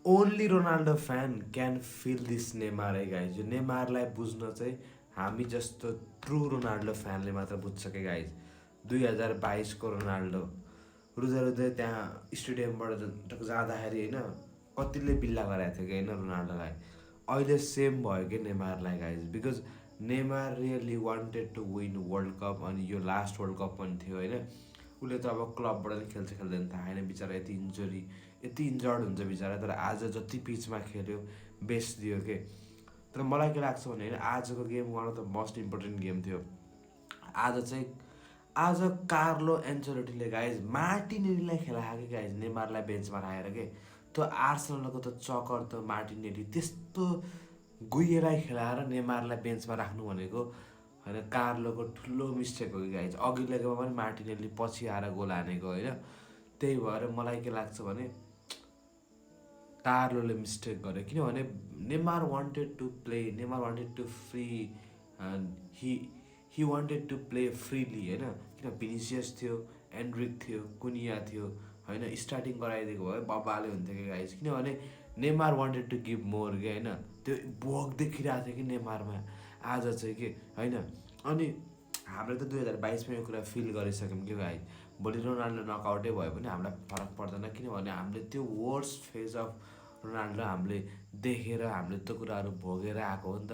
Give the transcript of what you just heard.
Only Ronaldo fan can feel this Neymar है guys. यो नेमारलाई बुझ्न चाहिँ हामी जस्तो ट्रु रोनाल्डो फ्यानले मात्र बुझ्छ क्या गाइज। 2022को रोनाल्डो रुँदै रुँदै त्यहाँ स्टेडियमबाट जाँदाखेरि होइन कतिले बिल्ला गराएको थियो कि होइन रोनाल्डोलाई। अहिले सेम भयो कि नेमारलाई guys, because Neymar really wanted to win world cup. अनि यो लास्ट वर्ल्ड कप पनि थियो होइन। उसले त अब क्लबबाट नि खेल्छ खेल्दैन थाहा होइन, बिचरा यति इन्जर्ड हुन्छ बिचरा। तर आज जति पिचमा खेल्यो बेस्ट दियो के। तर मलाई के लाग्छ भने होइन, आजको game one of the most important game थियो। आज कार्लो एन्चेलोटीले गाइज मार्टिनेलीलाई खेलायो कि गाइज, नेमारलाई बेन्चमा राखेर के। त्यो आर्सेनलको त चकर त मार्टिनेली त्यस्तो गुइएलाई खेलाएर नेमारलाई बेन्चमा राख्नु भनेको होइन कार्लोको ठुलो मिस्टेक हो कि गाइज। अघिल्लो गेममा पनि मार्टिनेली पछि आएर गोल हानेको होइन। त्यही भएर मलाई के लाग्छ भने कार्लोले मिस्टेक गर्यो, किनभने Neymar wanted to free he wanted to play freely होइन। किन भिनिसियस थियो, एन्ड्रिक थियो, कुनिया थियो होइन। स्टार्टिङ गराइदिएको भए बब्बाले हुन्थ्यो कि गाइज, किनभने Neymar wanted to give more के होइन। त्यो भोक देखिरहेको थियो कि नेमारमा आज चाहिँ के होइन। अनि हामीले त 2022मा यो कुरा फिल गरिसक्यौँ कि गाइज। भोलि रोनाल्डो नकआउटै भयो भने हामीलाई फरक पर्दैन, किनभने हामीले त्यो वर्स्ट फेज अफ रोनाल्डो हामीले देखेर हामीले त्यो कुराहरू भोगेर आएको हो नि त।